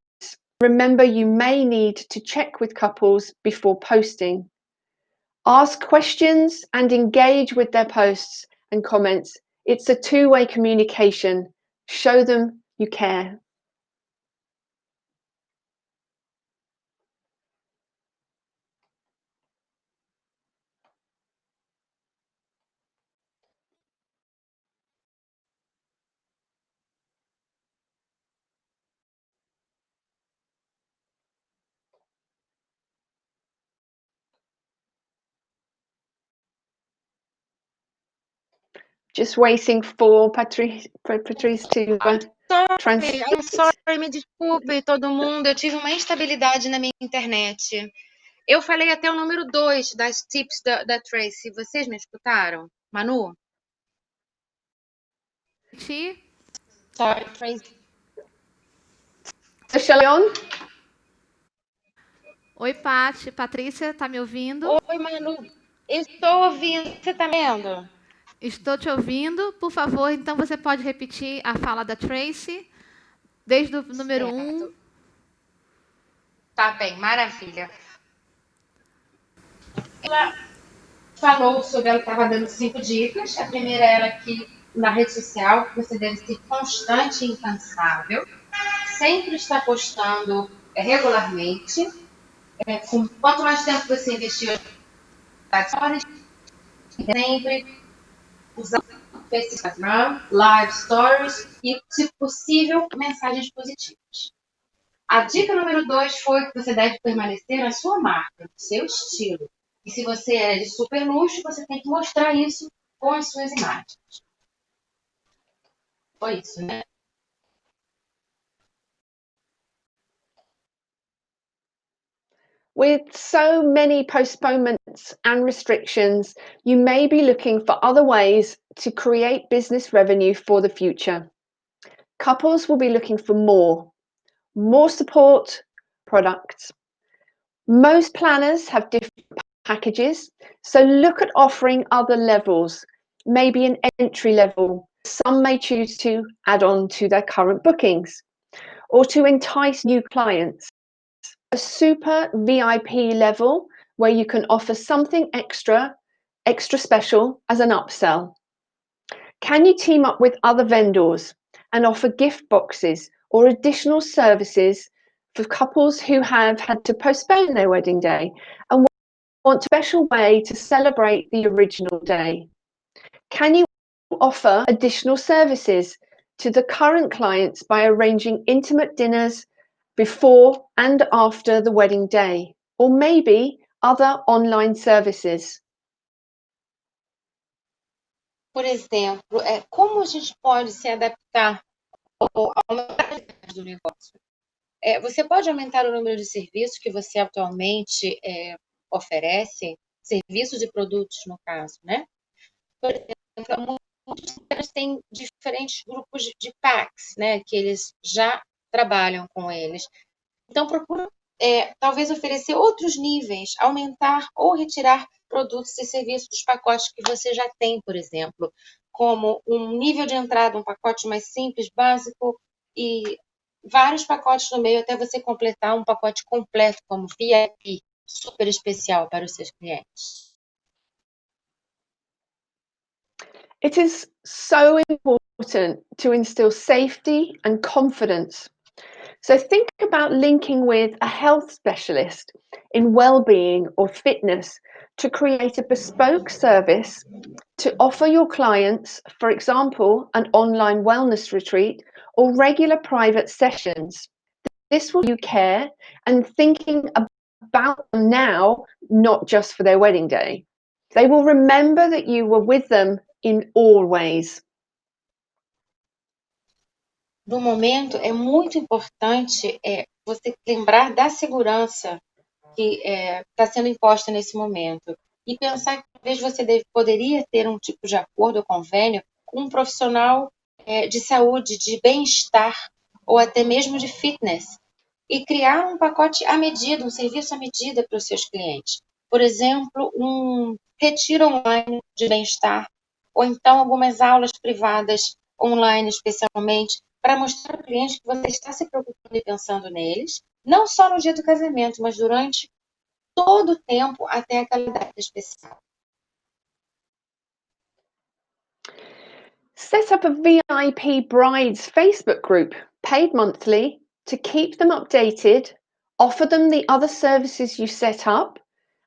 Remember, you may need to check with couples before posting. Ask questions and engage with their posts and comments. It's a two-way communication. Show them you care. Just waiting for Patrice to translate. I'm sorry, me desculpe todo mundo, eu tive uma instabilidade na minha internet. Eu falei até o número 2 das tips da Tracy. Vocês me escutaram? Manu? Ti? Sorry, Tracy. Shall I on? Oi, Paty. Patrícia, tá me ouvindo? Oi, Manu. Estou ouvindo. Você tá vendo? Estou te ouvindo. Por favor, então você pode repetir a fala da Tracy, desde o número 1. Tá bem, maravilha. Ela falou sobre, ela estava dando 5 dicas. A primeira era que na rede social você deve ser constante e incansável. Sempre estar postando regularmente. Quanto mais tempo você investir sempre usar Instagram, live stories e, se possível, mensagens positivas. A dica número 2 foi que você deve permanecer na sua marca, no seu estilo. E se você é de super luxo, você tem que mostrar isso com as suas imagens. Foi isso, né? With so many postponements and restrictions, you may be looking for other ways to create business revenue for the future. Couples will be looking for more support, products. Most planners have different packages, so look at offering other levels, maybe an entry level. Some may choose to add on to their current bookings or to entice new clients. A super VIP level where you can offer something extra special as an upsell. Can you team up with other vendors and offer gift boxes or additional services for couples who have had to postpone their wedding day and want a special way to celebrate the original day? Can you offer additional services to the current clients by arranging intimate dinners before and after the wedding day, or maybe other online services? Por exemplo, como a gente pode se adaptar ao aumentar do negócio? Você pode aumentar o número de serviços que você atualmente oferece, serviços e produtos, no caso, né? Por exemplo, muitos lugares têm diferentes grupos de packs, né? Que eles já trabalham com eles. Então, procura talvez oferecer outros níveis, aumentar ou retirar produtos e serviços dos pacotes que você já tem, por exemplo, como um nível de entrada, um pacote mais simples, básico, e vários pacotes no meio até você completar um pacote completo, como VIP, super especial para os seus clientes. It is so important to instill safety and confidence. So think about linking with a health specialist in well-being or fitness to create a bespoke service to offer your clients, for example, an online wellness retreat or regular private sessions. This will you care and thinking about them now, not just for their wedding day. They will remember that you were with them in all ways. No momento, é muito importante você lembrar da segurança que está sendo imposta nesse momento e pensar que talvez você poderia ter um tipo de acordo ou convênio com um profissional de saúde, de bem-estar ou até mesmo de fitness e criar um pacote à medida, um serviço à medida para os seus clientes. Por exemplo, um retiro online de bem-estar ou então algumas aulas privadas online especialmente para mostrar ao cliente que você está se preocupando e pensando neles, não só no dia do casamento, mas durante todo o tempo até aquela data especial. Set up a VIP brides Facebook group, paid monthly, to keep them updated, offer them the other services you set up,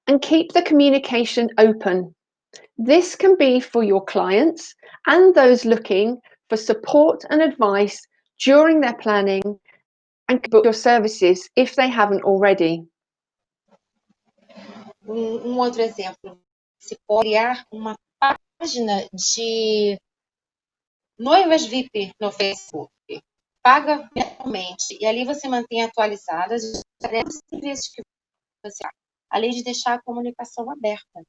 and keep the communication open. This can be for your clients and those looking for support and advice during their planning, and book your services if they haven't already. Outro exemplo, você pode criar uma página de noivas VIP no Facebook. Paga mensalmente e ali você mantém atualizadas os serviços que você faz, além de deixar a comunicação aberta.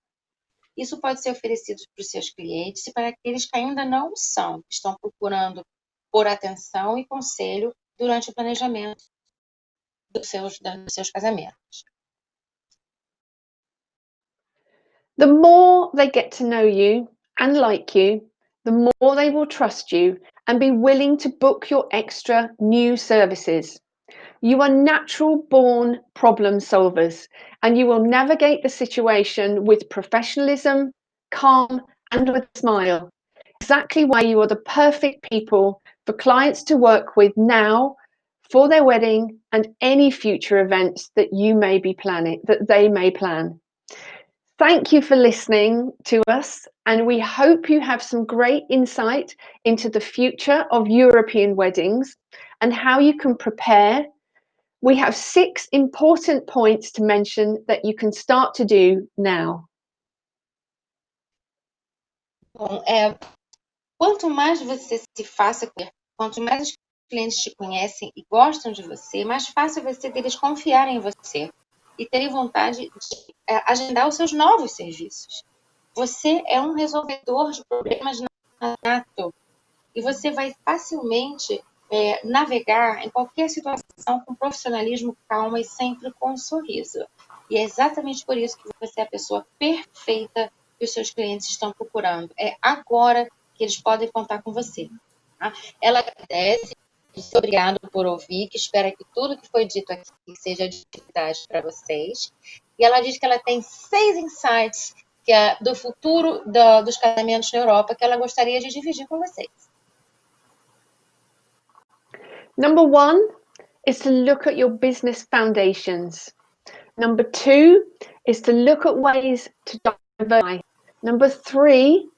Isso pode ser oferecido para os seus clientes e para aqueles que ainda não são, estão procurando por atenção e conselho durante o planejamento dos seus casamentos. The more they get to know you and like you, the more they will trust you and be willing to book your extra new services. You are natural born problem solvers and you will navigate the situation with professionalism, calm, and with a smile. Exactly why you are the perfect people for clients to work with now for their wedding and any future events that you may be planning, that they may plan. Thank you for listening to us, and we hope you have some great insight into the future of European weddings and how you can prepare. We have 6 important points to mention that you can start to do now. Bom, quanto mais você se faça conhecer, quanto mais os clientes te conhecem e gostam de você, mais fácil vai ser deles confiarem em você e terem vontade de agendar os seus novos serviços. Você é um resolvedor de problemas nato e você vai facilmente navegar em qualquer situação com profissionalismo, calma e sempre com um sorriso. E é exatamente por isso que você é a pessoa perfeita que os seus clientes estão procurando. É agora que eles podem contar com você. Tá? Ela agradece, diz obrigado por ouvir, que espera que tudo que foi dito aqui seja de utilidade para vocês. E ela diz que ela tem 6 insights do futuro dos casamentos na Europa que ela gostaria de dividir com vocês. Number 1 is to look at your business foundations. Number 2 is to look at ways to diversify. Number 3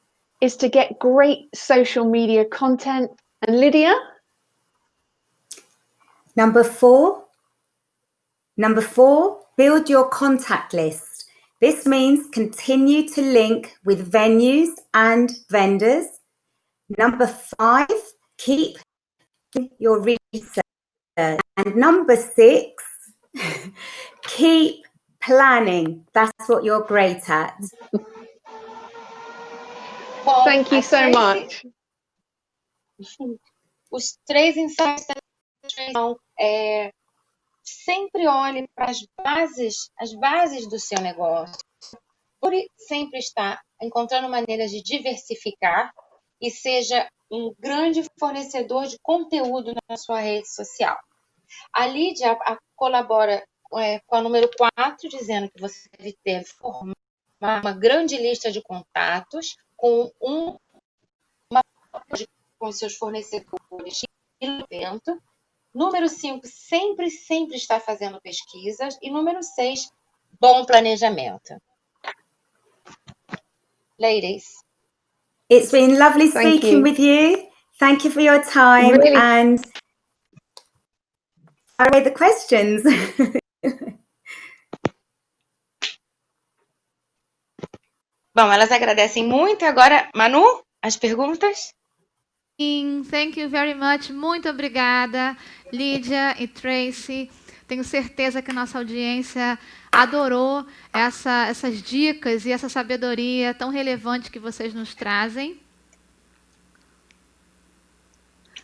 is to get great social media content. And Lydia? Number four, build your contact list. This means continue to link with venues and vendors. Number 5, keep your research. And number 6, keep planning. That's what you're great at. Bom, Thank you so much. Os 3 insights da Tracy são sempre olhe para as bases do seu negócio. Procure sempre estar encontrando maneiras de diversificar e seja um grande fornecedor de conteúdo na sua rede social. A Lydia colabora com a número 4, dizendo que você deve formar uma grande lista de contatos com os seus fornecedores de evento. Número 5, sempre está fazendo pesquisas. E número 6, bom planejamento. Ladies. It's been lovely speaking with you. Thank you for your time and fire away the questions. Bom, elas agradecem muito. Agora, Manu, as perguntas? Thank you very much. Muito obrigada, Lydia e Tracy. Tenho certeza que a nossa audiência adorou essas dicas e essa sabedoria tão relevante que vocês nos trazem.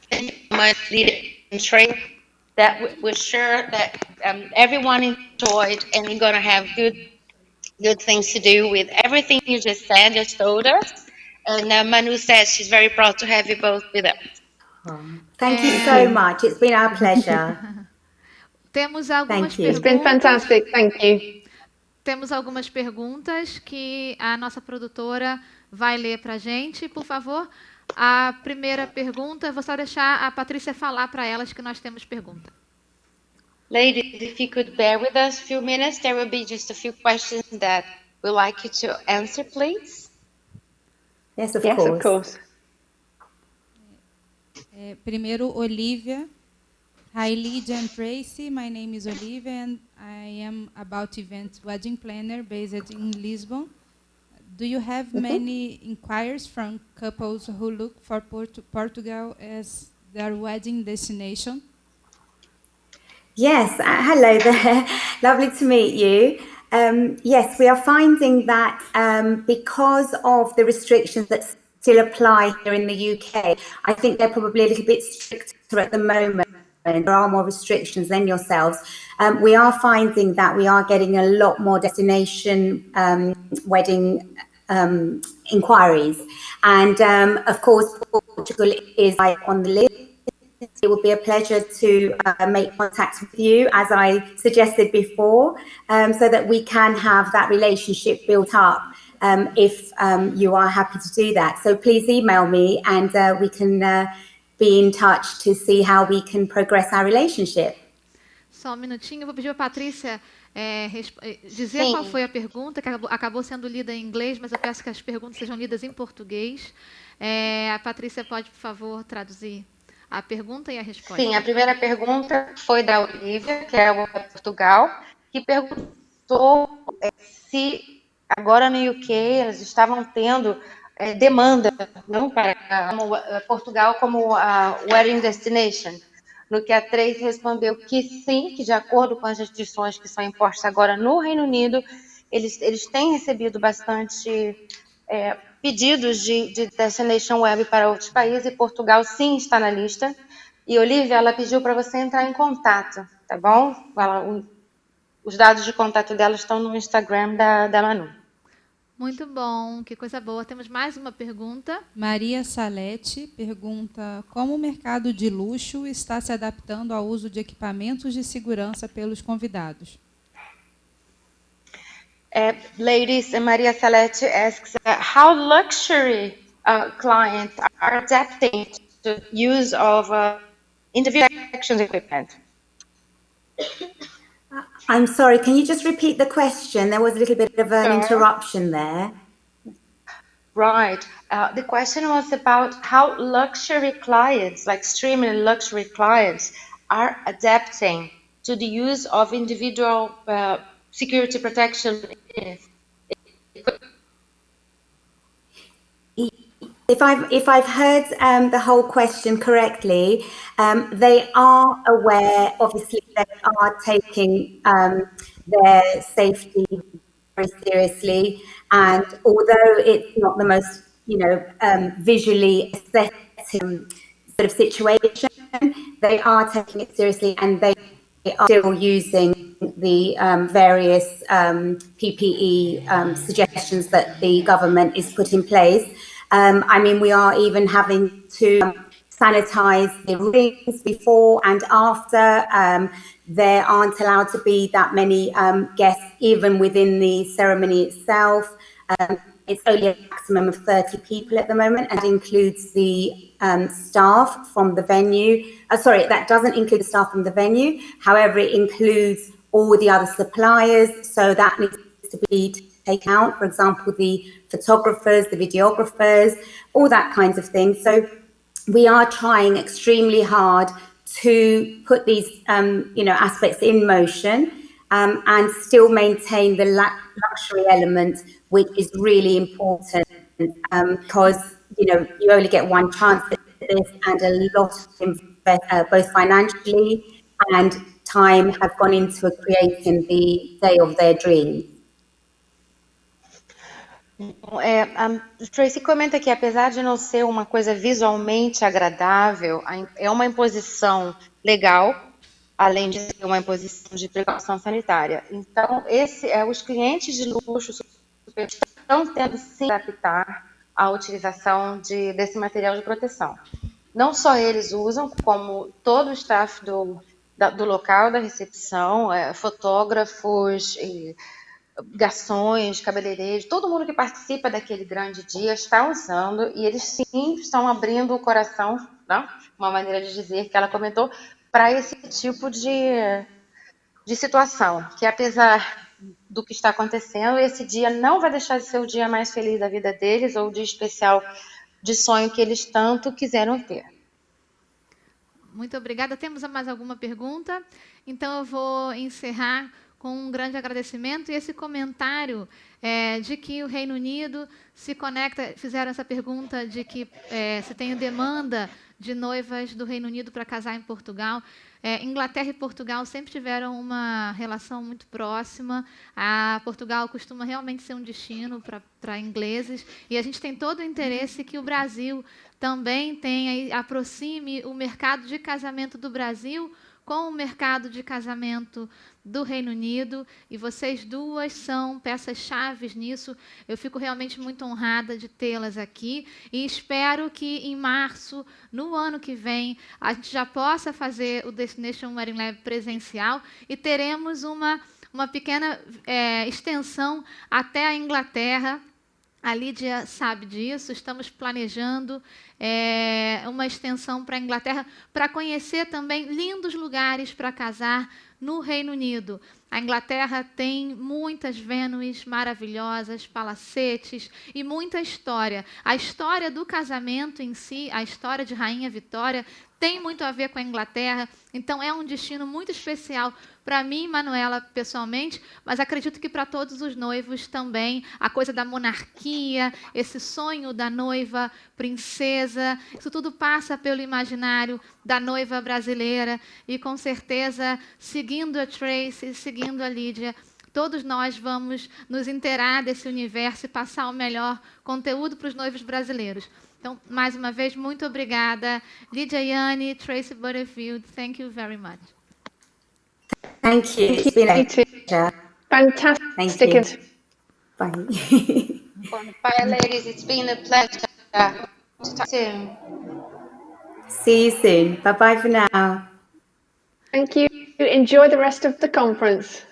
Thank you so much, Lydia and Tracy. That we're sure that everyone enjoyed, and we're going to have good things to do with everything you just said, just told us. And Manu says she's very proud to have you both with us. Thank you so much. It's been our pleasure. Temos algumas perguntas. It's been fantastic. Thank you. Temos algumas perguntas que a nossa produtora vai ler para a gente. Por favor, a primeira pergunta, vou só deixar a Patrícia falar para elas que nós temos pergunta. Ladies, if you could bear with us a few minutes, there will be just a few questions that we'd like you to answer, please. Yes, of course. Primeiro, Olivia. Hi, Lydia and Tracy. My name is Olivia, and I am about event wedding planner based in Lisbon. Do you have many inquiries from couples who look for Portugal as their wedding destination? Yes, hello there. Lovely to meet you. Yes, we are finding that because of the restrictions that still apply here in the UK, I think they're probably a little bit stricter at the moment. There are more restrictions than yourselves. We are finding that we are getting a lot more destination wedding inquiries. And of course, Portugal is on the list. It would be a pleasure to make contact with you, as I suggested before, so that we can have that relationship built up if you are happy to do that. So please email me and we can be in touch to see how we can progress our relationship. Só um minutinho, eu vou pedir para a Patrícia dizer Sim. qual foi a pergunta, que acabou sendo lida em inglês, mas eu peço que as perguntas sejam lidas em português. A Patrícia pode, por favor, traduzir a pergunta e a resposta. Sim, a primeira pergunta foi da Olivia, que é de Portugal, que perguntou se agora no UK eles estavam tendo demanda, não, para Portugal como a wedding destination, no que a Tracy respondeu que sim, que de acordo com as restrições que são impostas agora no Reino Unido, eles têm recebido bastante pedidos de destination web para outros países, e Portugal sim está na lista. E Olivia, ela pediu para você entrar em contato, tá bom? Os dados de contato dela estão no Instagram da Manu. Muito bom, que coisa boa. Temos mais uma pergunta. Maria Salete pergunta como o mercado de luxo está se adaptando ao uso de equipamentos de segurança pelos convidados. Ladies, Maria Salete asks how luxury clients are adapting to the use of individual protection equipment. I'm sorry, can you just repeat the question? There was a little bit of an Sure. interruption there. Right. The question was about how luxury clients, like extremely luxury clients, are adapting to the use of individual security protection. If I've heard the whole question correctly, they are aware, obviously, they are taking their safety very seriously, and although it's not the most, visually aesthetic sort of situation, they are taking it seriously, and they are still using the various PPE suggestions that the government is put in place. We are even having to sanitize the rings before and after. There aren't allowed to be that many guests, even within the ceremony itself. It's only a maximum of 30 people at the moment, and includes the staff from the venue. Sorry, that doesn't include the staff from the venue. However, it includes all the other suppliers, so that needs to be taken out. For example, the photographers, the videographers, all that kinds of things. So we are trying extremely hard to put these, aspects in motion, and still maintain the luxury element, which is really important, because you only get one chance at this, and a lot of both financially and time have gone into creating the day of their dreams. A Tracy comenta que, apesar de não ser uma coisa visualmente agradável, é uma imposição legal, além de ser uma imposição de precaução sanitária. Então, os clientes de luxo estão tendo sim que adaptar à utilização desse material de proteção. Não só eles usam, como todo o staff do local, da recepção, fotógrafos, garçons, cabeleireiros, todo mundo que participa daquele grande dia está usando, e eles sim estão abrindo o coração, não? Uma maneira de dizer que ela comentou, para esse tipo de situação, que apesar do que está acontecendo, esse dia não vai deixar de ser o dia mais feliz da vida deles, ou o dia especial de sonho que eles tanto quiseram ter. Muito obrigada. Temos mais alguma pergunta? Então eu vou encerrar com um grande agradecimento e esse comentário de que o Reino Unido se conecta. Fizeram essa pergunta de que se tem demanda de noivas do Reino Unido para casar em Portugal. Inglaterra e Portugal sempre tiveram uma relação muito próxima. Portugal costuma realmente ser um destino para ingleses, e a gente tem todo o interesse que o Brasil também aproxime o mercado de casamento do Brasil com o mercado de casamento do Reino Unido, e vocês duas são peças-chave nisso. Eu fico realmente muito honrada de tê-las aqui, e espero que em março, no ano que vem, a gente já possa fazer o Destination Wedding Lab presencial, e teremos uma pequena extensão até a Inglaterra. A Lídia sabe disso. Estamos planejando uma extensão para a Inglaterra, para conhecer também lindos lugares para casar no Reino Unido. A Inglaterra tem muitas Vênus maravilhosas, palacetes e muita história. A história do casamento em si, a história de Rainha Vitória, tem muito a ver com a Inglaterra. Então, é um destino muito especial para mim, Manuela, pessoalmente, mas acredito que para todos os noivos também. A coisa da monarquia, esse sonho da noiva princesa, isso tudo passa pelo imaginário da noiva brasileira. E, com certeza, seguindo a Tracy, seguindo a Lydia, todos nós vamos nos inteirar desse universo e passar o melhor conteúdo para os noivos brasileiros. Então, mais uma vez, muito obrigada. Lydia Yianni, Tracy Butterfield, thank you very much. Thank you. It's been a pleasure. Fantastic. Thank you. Bye. Bye, ladies. It's been a pleasure to talk soon. See you soon. Bye-bye for now. Thank you. Enjoy the rest of the conference.